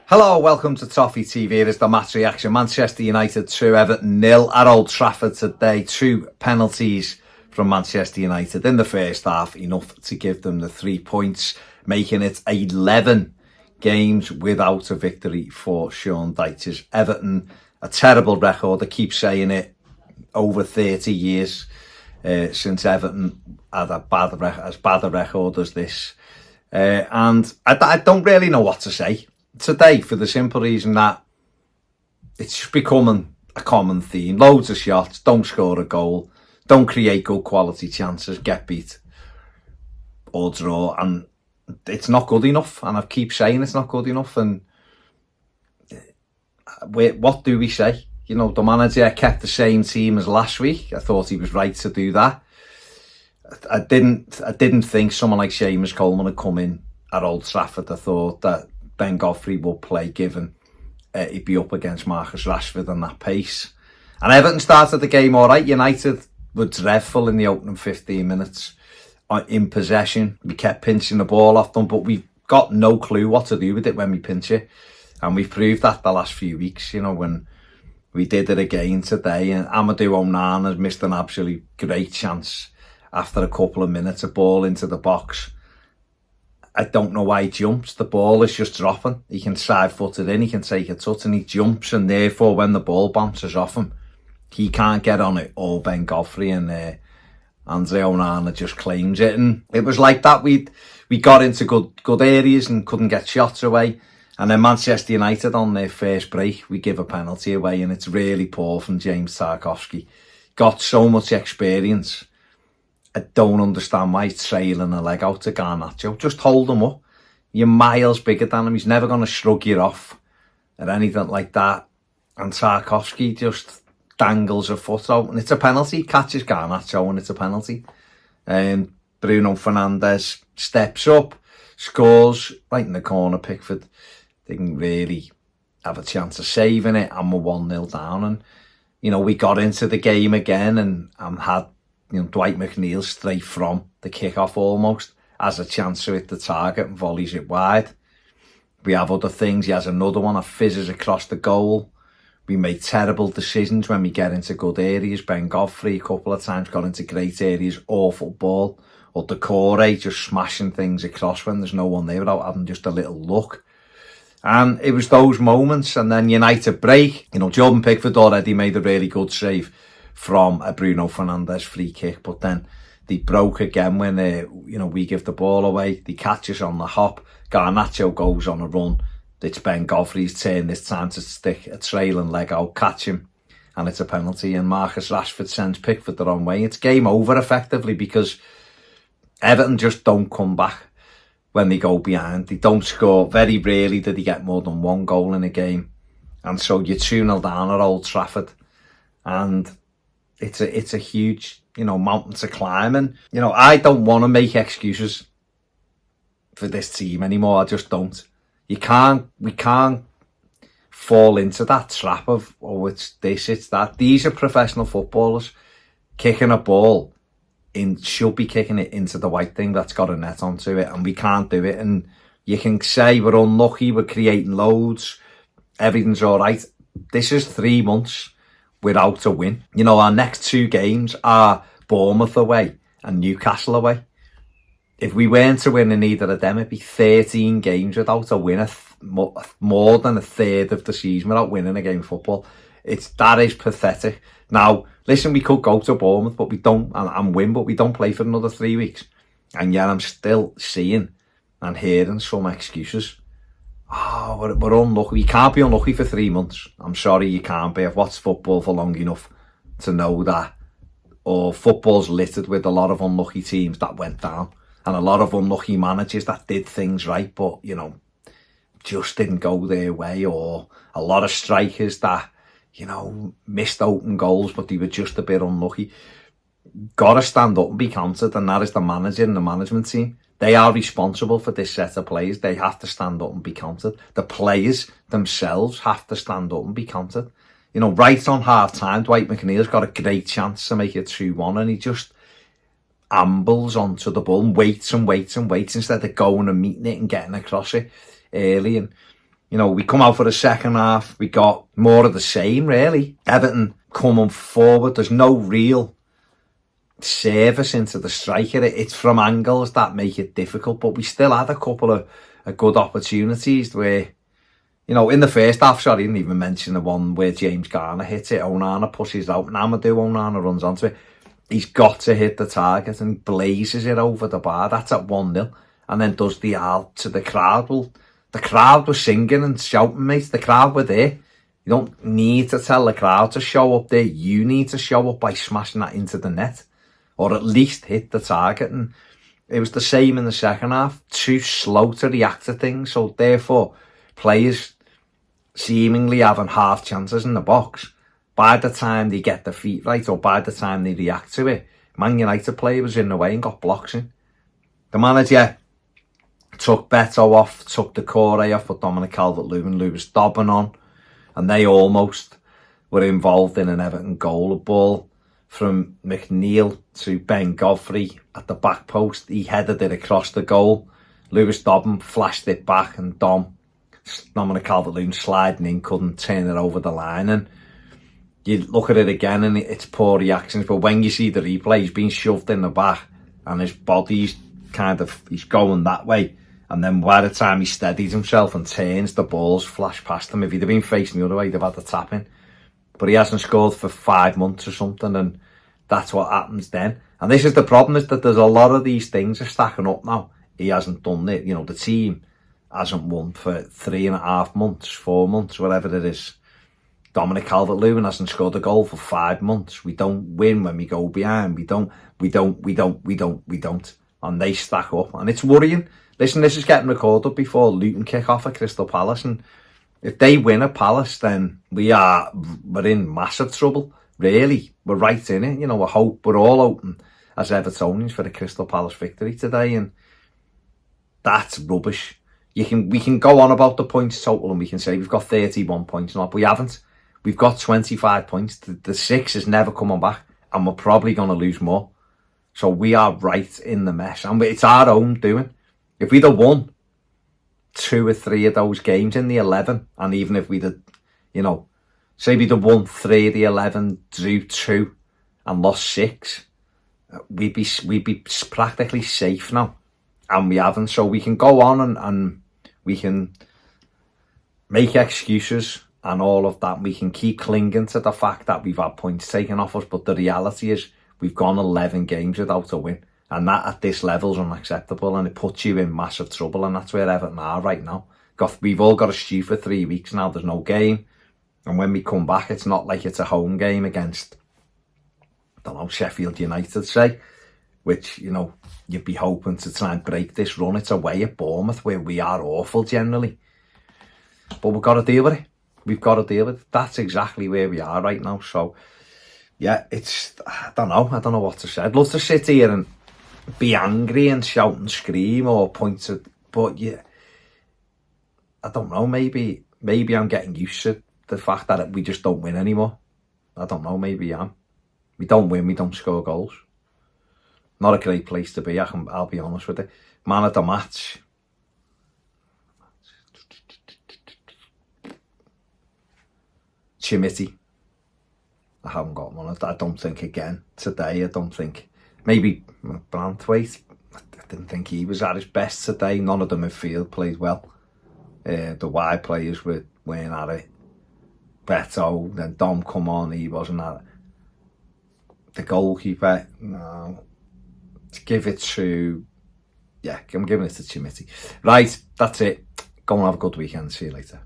Hello, welcome to Toffee TV. It is the match reaction. Manchester United 2, Everton 0 at Old Trafford today. 2 penalties from Manchester United in the first half, enough to give them the 3 points, making it 11 games without a victory for Sean Dyche's Everton. A terrible record, I keep saying it, over 30 years since Everton had as bad a record as this. And I don't really know what to say today, for the simple reason that it's just becoming a common theme. Loads of shots, don't score a goal, don't create good quality chances, get beat or draw, and it's not good enough. And I keep saying it's not good enough. And what do we say? You know, the manager kept the same team as last week. I thought he was right to do that. I didn't think someone like Seamus Coleman would come in at Old Trafford. I thought that Ben Godfrey will play, given he'd be up against Marcus Rashford and that pace. And Everton started the game all right. United were dreadful in the opening 15 minutes in possession. We kept pinching the ball off them, but we've got no clue what to do with it when we pinch it. And we've proved that the last few weeks, you know, when we did it again today. And Amadou Onana missed an absolute great chance after a couple of minutes, a ball into the box. I don't know why he jumps. The ball is just dropping. He can side-foot it in, he can take a touch, and he jumps, and therefore when the ball bounces off him, he can't get on it, or Ben Godfrey, and Andre Onana just claims it. And it was like that. We got into good areas and couldn't get shots away. And then Manchester United, on their first break, we give a penalty away, and it's really poor from James Tarkowski. Got so much experience. I don't understand why he's trailing a leg out to Garnacho. Just hold him up. You're miles bigger than him. He's never going to shrug you off or anything like that. And Tarkowski just dangles a foot out, and it's a penalty. Catches Garnacho, and it's a penalty. Bruno Fernandes steps up, scores right in the corner. Pickford didn't really have a chance of saving it, and we're 1-0 down. And, you know, we got into the game again and had, you know, Dwight McNeil straight from the kick-off almost has a chance to hit the target and volleys it wide. We have other things. He has another one that fizzes across the goal. We make terrible decisions when we get into good areas. Ben Godfrey a couple of times got into great areas, awful ball. Or Decore just smashing things across when there's no one there without having just a little look. And it was those moments. And then United break. You know, Jordan Pickford already made a really good save from a Bruno Fernandes free kick, but then they broke again when you know, we give the ball away. They catch us on the hop. Garnacho goes on a run. It's Ben Godfrey's turn this time to stick a trailing leg out, catch him, and it's a penalty. And Marcus Rashford sends Pickford the wrong way. It's game over effectively, because Everton just don't come back when they go behind. They don't score. Very rarely did they get more than one goal in a game, and so you're 2-0 down at Old Trafford, and it's a huge, you know, mountain to climb. And, you know, I don't want to make excuses for this team anymore. I just don't. We can't fall into that trap of, oh, it's this, it's that. These are professional footballers. Kicking a ball should be kicking it into the white thing that's got a net onto it, and we can't do it. And you can say we're unlucky, we're creating loads, everything's all right. This is 3 months without a win. You know, our next 2 games are Bournemouth away and Newcastle away. If we weren't to win in either of them, it'd be 13 games without a win, more than a third of the season without winning a game of football. That is pathetic. Now, listen, we could go to Bournemouth, but we don't, and win, but we don't play for another 3 weeks. And yet I'm still seeing and hearing some excuses. Oh, we're unlucky. You can't be unlucky for 3 months. I'm sorry, you can't be. I've watched football for long enough to know that. Or football's littered with a lot of unlucky teams that went down, and a lot of unlucky managers that did things right, but, you know, just didn't go their way. Or a lot of strikers that, you know, missed open goals, but they were just a bit unlucky. Got to stand up and be counted, and that is the manager and the management team. They are responsible for this set of players. They have to stand up and be counted. The players themselves have to stand up and be counted. You know, right on half-time, Dwight McNeil's got a great chance to make it 2-1, and he just ambles onto the ball and waits instead of going and meeting it and getting across it early. And, You know, we come out for the second half, we got more of the same, really. Everton coming forward, there's no real service into the striker. It's from angles that make it difficult, but we still had a couple of good opportunities where, you know, in the first half, sorry, I didn't even mention the one where James Garner hits it, Onana pushes out, and Amadou Onana runs onto it. He's got to hit the target and blazes it over the bar. That's at 1-0. And then does the out to the crowd. Well, the crowd was singing and shouting, mate. The crowd were there. You don't need to tell the crowd to show up there. You need to show up by smashing that into the net. Or at least hit the target. And it was the same in the second half. Too slow to react to things. So therefore, players seemingly having half chances in the box. By the time they get their feet right, or by the time they react to it, Man United player was in the way and got blocks in. The manager took Beto off, took the Corey off, put Dominic Calvert-Lewin, Lewis Dobbin on, and they almost were involved in an Everton goal. A ball from McNeil to Ben Godfrey at the back post. He headed it across the goal. Lewis Dobbin flashed it back, and Dominic Calvert-Lewin sliding in, couldn't turn it over the line. And you look at it again and it's poor reactions, but when you see the replay, he's been shoved in the back and his body's he's going that way, and then by the time he steadies himself and turns, the ball's flashed past him. If he'd have been facing the other way, he'd have had the tap in, but he hasn't scored for 5 months or something, and that's what happens then. And this is the problem, is that there's a lot of these things are stacking up now. He hasn't done it, you know, the team hasn't won for 3.5 months, 4 months, whatever it is. Dominic Calvert-Lewin hasn't scored a goal for 5 months. We don't win when we go behind. We don't. And they stack up. And it's worrying. Listen, this is getting recorded before Luton kick off at Crystal Palace. And if they win at Palace, then we're in massive trouble. Really. We're right in it. You know, we're all open as Evertonians for the Crystal Palace victory today. And that's rubbish. We can go on about the points total and we can say we've got 31 points now, but we haven't. We've got 25 points. The 6 is never coming back, and we're probably going to lose more. So we are right in the mess, and it's our own doing. If we'd have won 2 or 3 of those games in the 11, and even if we'd have, you know, say we'd have won 3 of the 11, drew 2, and lost 6, we'd be practically safe now, and we haven't. So we can go on and we can make excuses and all of that. We can keep clinging to the fact that we've had points taken off us, but the reality is we've gone 11 games without a win, and that at this level is unacceptable, and it puts you in massive trouble, and that's where Everton are right now. We've all got to stew for 3 weeks now. There's no game, and when we come back, it's not like it's a home game against, I don't know, Sheffield United, say, which, you know, you'd be hoping to try and break this run. It's away at Bournemouth, where we are awful generally, but we've got to deal with it. We've got to deal with it. That's exactly where we are right now. So, yeah, I don't know what to say. I'd love to sit here and be angry and shout and scream or point at, but yeah, I don't know, maybe I'm getting used to the fact that we just don't win anymore. I don't know, maybe I am. We don't win, we don't score goals. Not a great place to be, I'll be honest with you. Man of the match. Chimity. I haven't got one. I don't think again today. I don't think. Maybe Branthwaite. I didn't think he was at his best today. None of the midfield played well. The wide players weren't at it. Beto, then Dom come on, he wasn't at it. The goalkeeper, no. Give it to, yeah, I'm giving it to Chimity. Right, that's it. Go and have a good weekend. See you later.